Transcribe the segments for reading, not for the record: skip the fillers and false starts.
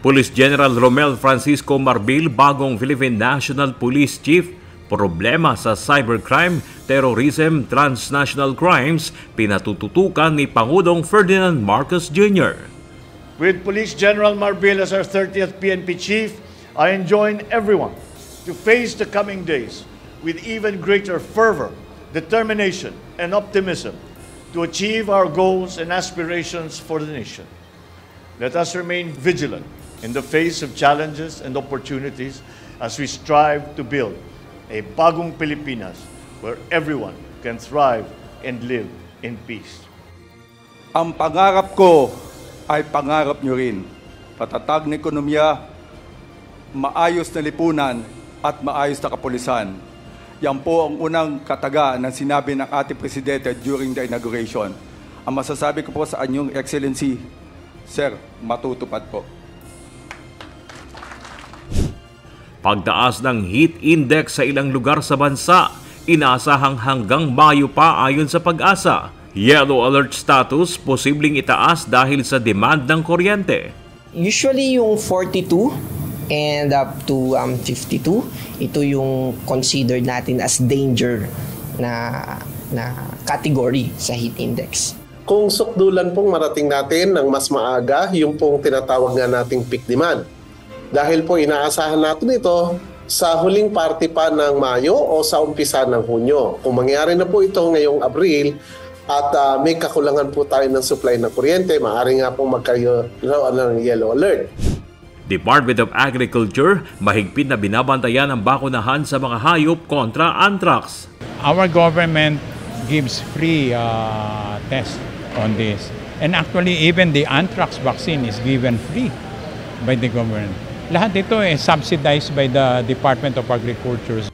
Police General Romel Francisco Marbil, bagong Philippine National Police Chief. Problema sa cybercrime, terrorism, transnational crimes, pinatututukan ni Pangulong Ferdinand Marcos Jr. With Police General Marbil as our 30th PNP Chief, I enjoin everyone to face the coming days with even greater fervor, determination, and optimism to achieve our goals and aspirations for the nation. Let us remain vigilant in the face of challenges and opportunities as we strive to build a bagong Pilipinas where everyone can thrive and live in peace. Ang pangarap ko ay pangarap nyo rin. Patatag na ekonomiya, maayos na lipunan at maayos na kapulisan. Yan po ang unang kataga ng sinabi ng ating Presidente during the inauguration. Ang masasabi ko po sa inyong Excellency, Sir, matutupad po. Pagtaas ng heat index sa ilang lugar sa bansa, inaasahang hanggang Mayo pa ayon sa Pag-asa. Yellow alert status, posibleng itaas dahil sa demand ng kuryente. Usually yung 42 and up to 52, ito yung considered natin as danger na category sa heat index. Kung sukdulan pong marating natin ng mas maaga, yung pong tinatawag nga nating peak demand. Dahil po inaasahan natin ito sa huling parte pa ng Mayo o sa umpisa ng Hunyo. Kung mangyari na po ito ngayong Abril at may kakulangan po tayo ng supply ng kuryente, maaari nga pong magkaroon ng yellow alert. Department of Agriculture, mahigpit na binabantayan ang bakunahan sa mga hayop kontra anthrax. Our government gives free test on this. And actually, even the anthrax vaccine is given free by the government. Lahat ito subsidized by the Department of Agriculture.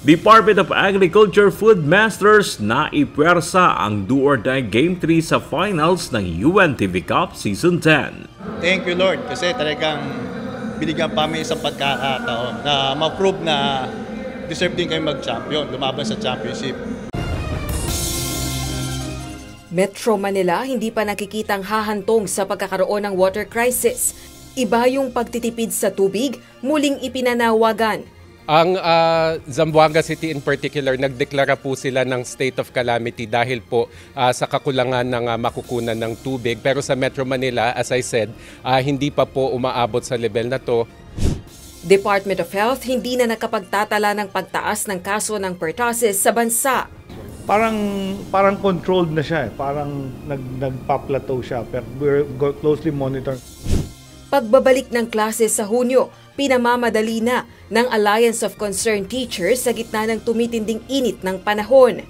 Department of Agriculture Food Masters na ipwersa ang do-or-die Game 3 sa finals ng UNTV Cup Season 10. Thank you Lord kasi talagang binigyan pa kami isang pagkakataon na ma-prove na deserve din kayo mag-champion, lumaban sa championship. Metro Manila hindi pa nakikitang hahantong sa pagkakaroon ng water crisis. Iba yung pagtitipid sa tubig, muling ipinanawagan. Ang Zamboanga City in particular, nagdeklara po sila ng state of calamity dahil po sa kakulangan ng makukunan ng tubig. Pero sa Metro Manila, as I said, hindi pa po umaabot sa level na to. Department of Health hindi na nakapagtatala ng pagtaas ng kaso ng pertussis sa bansa. Parang controlled na siya, parang nagpa-plateau siya, pero we're closely monitoring. Pagbabalik ng klase sa Hunyo, pinamamadali na ng Alliance of Concerned Teachers sa gitna ng tumitinding init ng panahon.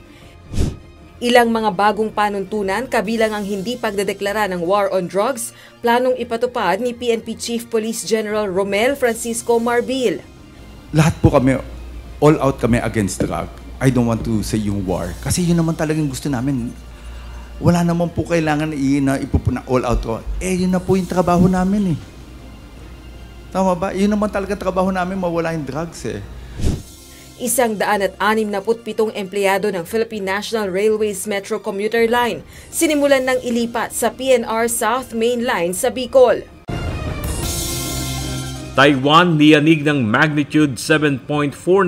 Ilang mga bagong panuntunan kabilang ang hindi pagdedeklara ng war on drugs, planong ipatupad ni PNP Chief Police General Romel Francisco Marbil. Lahat po kami, all out kami against drug. I don't want to say yung war. Kasi yun naman talagang gusto namin. Wala naman po kailangan na ipupuna all out ko. Yun na po yung trabaho namin eh. Tama ba? Yun naman talaga trabaho namin, mawala yung drugs eh. 167 empleyado ng Philippine National Railways Metro Commuter Line sinimulan ng ilipat sa PNR South Main Line sa Bicol. Taiwan niyanig ng magnitude 7.4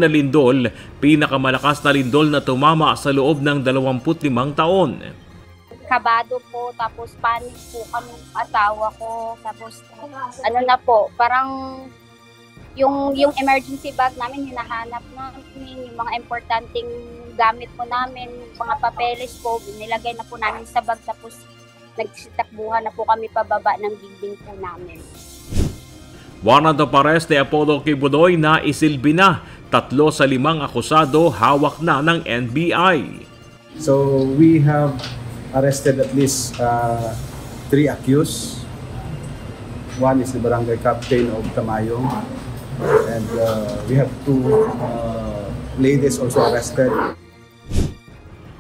na lindol, pinakamalakas na lindol na tumama sa loob ng 25 taon. Kabado po, tapos panic po kami asawa ko, tapos ano na po, parang yung emergency bag namin hinahanap namin, yung mga importanteng gamit po namin, mga papeles po, nilagay na po namin sa bag, tapos nagsitakbuhan na po kami pababa ng building po namin. Warrant of arrest ni Apollo Kibuloy na isilbi na, 3 sa 5 akusado hawak na ng NBI. So we have arrested at least 3 accused. One is the barangay captain of Tamayong, and we have 2 ladies also arrested.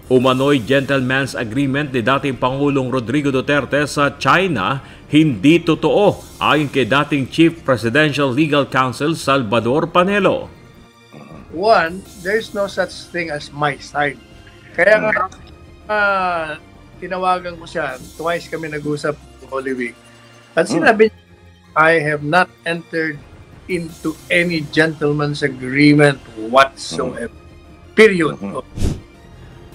Umano'y gentleman's agreement ni dating Pangulong Rodrigo Duterte sa China, hindi totoo ayon kay dating Chief Presidential Legal Counsel Salvador Panelo. One, there's no such thing as my side. Kaya nga, tinawagan ko siya, twice kami nag-usap Holy Week. At sinabi niya, I have not entered into any gentleman's agreement whatsoever. Period.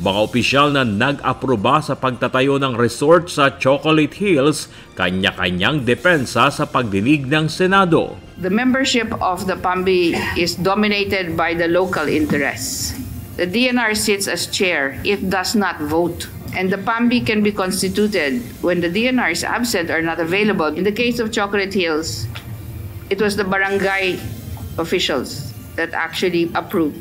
Mga opisyal na nag-aproba sa pagtatayo ng resort sa Chocolate Hills, kanya-kanyang depensa sa pagdinig ng Senado. The membership of the PAMBI is dominated by the local interests. The DNR sits as chair if does not vote. And the PAMBI can be constituted when the DNR is absent or not available. In the case of Chocolate Hills, it was the barangay officials that actually approved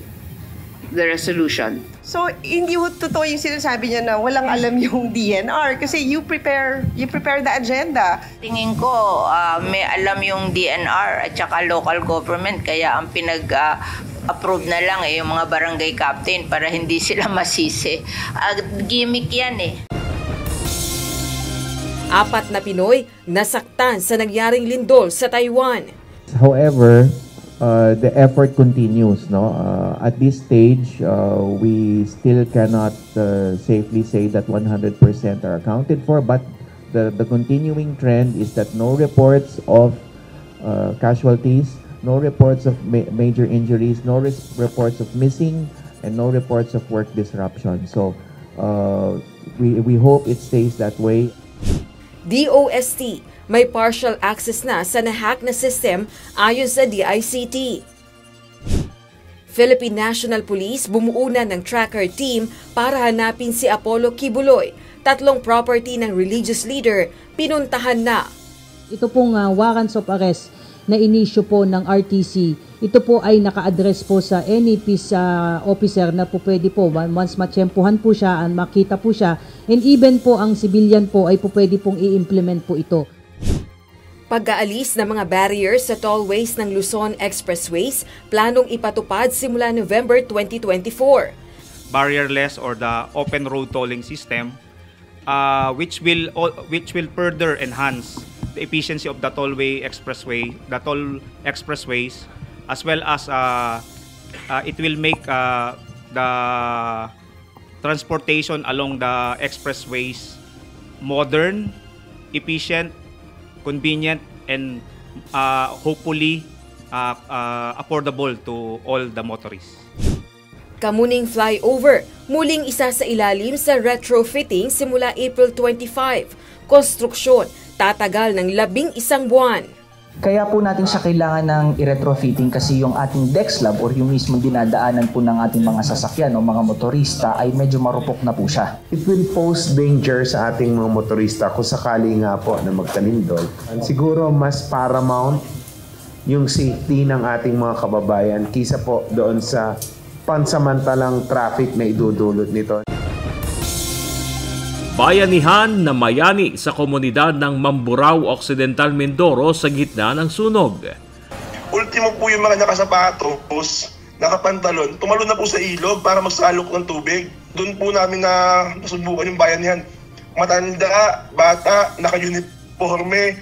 the resolution. So, hindi totoo yung sinasabi niya na walang alam yung DNR kasi you prepare the agenda. Tingin ko may alam yung DNR at saka local government kaya ang approve na lang yung mga barangay captain para hindi sila masisi. Gimmick yan eh. 4 na Pinoy nasaktan sa nangyaring lindol sa Taiwan. However, the effort continues. At this stage, we still cannot safely say that 100% are accounted for, but the continuing trend is that no reports of casualties, no reports of major injuries, no reports of missing, and no reports of work disruption. So we hope it stays that way. DOST, may partial access na sa nahack na system ayon sa DICT. Philippine National Police bumuo na ng tracker team para hanapin si Apollo Kibuloy. 3 property ng religious leader pinuntahan na. Ito pong warrants of arrest na inisyu po ng RTC, ito po ay naka-address po sa any peace officer na po pwede po, once matsyempuhan po siya, makita po siya, and even po ang civilian po ay po pwede pong i-implement po ito. Pag-aalis ng mga barriers sa tollways ng Luzon Expressways, planong ipatupad simula November 2024. Barrierless or the open road tolling system, which will further enhance the efficiency of the toll expressways, as well as it will make the transportation along the expressways modern, efficient, convenient, and hopefully affordable to all the motorists. Kamuning flyover, muling isa sa ilalim sa retrofitting simula April 25. Konstruksyon, tatagal ng 11 buwan. Kaya po natin siya kailangan ng i-retrofitting kasi yung ating deck slab or yung mismong dinadaanan po ng ating mga sasakyan o mga motorista ay medyo marupok na po siya. It will pose danger sa ating mga motorista kung sakali nga po na magtalindol. Siguro mas paramount yung safety ng ating mga kababayan kisa po doon sa pansamantalang traffic na idudulot nito. Bayanihan na mayani sa komunidad ng Mamburao Occidental, Mindoro sa gitna ng sunog. Ultimo po yung mga nakasapatos, nakapantalon, tumalo na po sa ilog para magsalok ng tubig. Doon po namin na nasubukan yung bayanihan. Matanda, bata, naka-uniforme.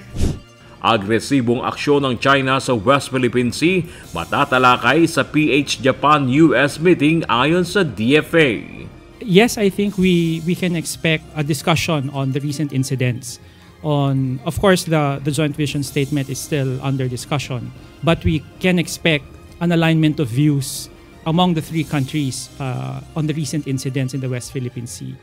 Agresibong aksyon ng China sa West Philippine Sea matatalakay sa PH Japan-US meeting ayon sa DFA. Yes, I think we can expect a discussion on the recent incidents. Of course, the joint vision statement is still under discussion, but we can expect an alignment of views among the 3 countries on the recent incidents in the West Philippine Sea.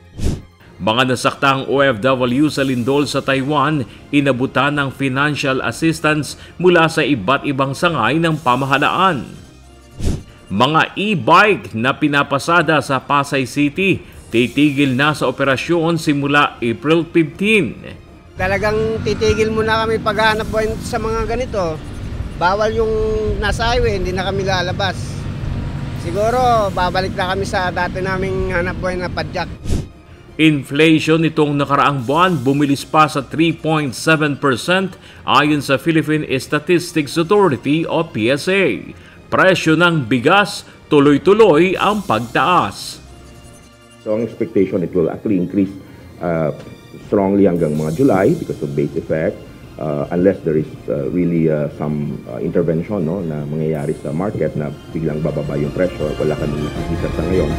Mga nasaktang OFW sa lindol sa Taiwan, inabutan ng financial assistance mula sa iba't ibang sangay ng pamahalaan. Mga e-bike na pinapasada sa Pasay City, titigil na sa operasyon simula April 15. Talagang titigil muna kami paghahanap buhay sa mga ganito. Bawal yung nasa highway, hindi na kami lalabas. Siguro, babalik na kami sa dati naming hanap buhay na padyak. Inflation nitong nakaraang buwan bumilis pa sa 3.7% ayon sa Philippine Statistics Authority o PSA. Presyo ng bigas, tuloy-tuloy ang pagtaas. So ang expectation, it will actually increase strongly hanggang mga July because of base effect, unless there is really some intervention na mangyayari sa market na biglang bababa yung presyo. Wala kami nakikita sa ngayon.